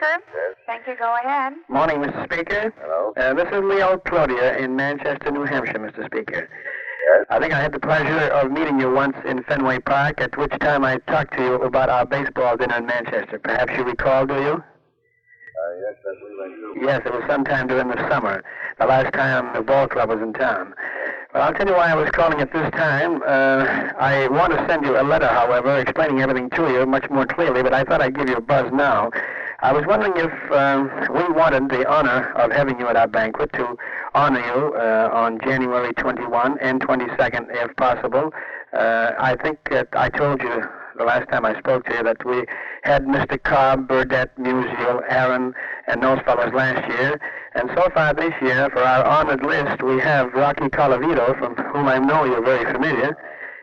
Speaker. Yes. Thank you. Go ahead. Morning, Mr. Speaker. Hello? This is Leo Cloutier in Manchester, New Hampshire, Mr. Speaker. Yes. I think I had the pleasure of meeting you once in Fenway Park, at which time I talked to you about our baseball dinner in Manchester. Perhaps you recall, do you? Yes, I believe I do. Yes, it was sometime during the summer, the last time the ball club was in town. Well, I'll tell you why I was calling at this time. I want to send you a letter, however, explaining everything to you much more clearly, but I thought I'd give you a buzz now. I was wondering if we wanted the honor of having you at our banquet to honor you on January 21 and 22nd, if possible. I think that I told you the last time I spoke to you that we had Mr. Cobb, Burdette, Musial, Aaron, and those fellows last year. And so far this year, for our honored list, we have Rocky Colavito, from whom I know you're very familiar,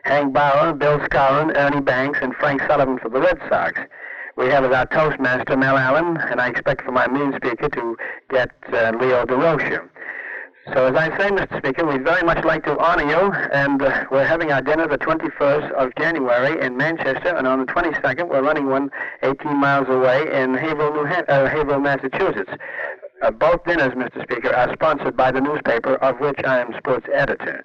Hank Bauer, Bill Scourin, Ernie Banks, and Frank Sullivan for the Red Sox. We have as our toastmaster Mel Allen, and I expect for my main speaker to get Leo DeRocher. So as I say, Mr. Speaker, we'd very much like to honor you, and we're having our dinner the 21st of January in Manchester, and on the 22nd we're running one 18 miles away in Haverhill, Massachusetts. Both dinners, Mr. Speaker, are sponsored by the newspaper of which I am sports editor.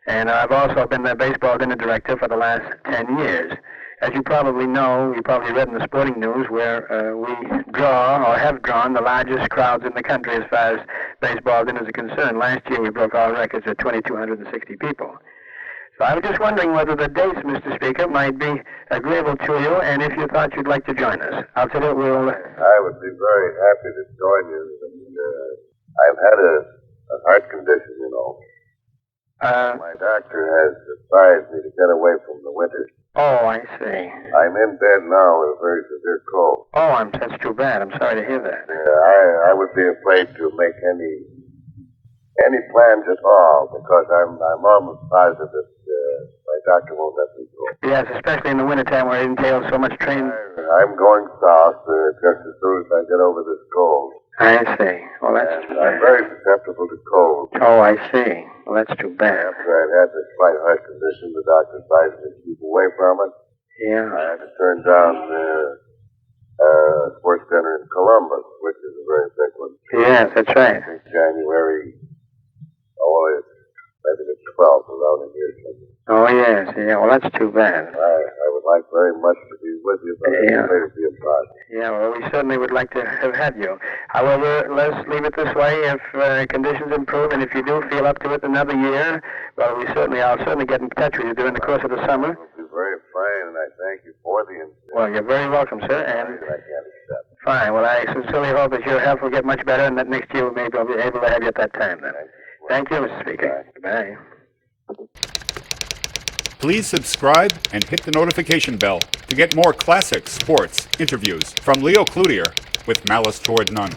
And I've also been the baseball dinner director for the last 10 years. As you probably know, you probably read in the sporting news where we draw or have drawn the largest crowds in the country as far as baseball dinners are concerned. Last year we broke all records at 2,260 people. So I was just wondering whether the dates, Mr. Speaker, might be agreeable to you, and if you thought you'd like to join us. I'll tell you, we'll... I would be very happy to join you. And, I've had a heart condition, you know. My doctor has advised me to get away from the winter. Oh, I see. I'm in bed now with a very severe cold. Oh, that's too bad. I'm sorry to hear that. I would be afraid to make any plans at all, because I'm almost positive that my doctor won't let me go. Yes, especially in the wintertime where it entails so much training. I'm going south just as soon as I get over this cold. I see. Well, that's too I'm bad. very susceptible to cold. Oh, I see. Well, that's too bad. After I've had this slight heart condition, the doctor advised me to keep away from it. Yeah. I had to turn down the sports dinner in Columbus, which is a very big one. Yes, that's right. I think January, it's maybe the 12th around in here somewhere. Oh, yes. Yeah, well, that's too bad. I would like very much to be with you, but I'm afraid to be apart. Yeah, well, we certainly would like to have had you. However, let's leave it this way. If conditions improve and if you do feel up to it another year, well, I'll certainly get in touch with you during the course of the summer. It would be very fine, and I thank you for the invitation. Well, you're very welcome, sir. And I can't accept. fine. Well, I sincerely hope that your health will get much better and that next year we may be able to have you at that time then. Thank you, Mr. Speaker. Goodbye. Please subscribe and hit the notification bell to get more classic sports interviews from Leo Cloutier with malice toward none.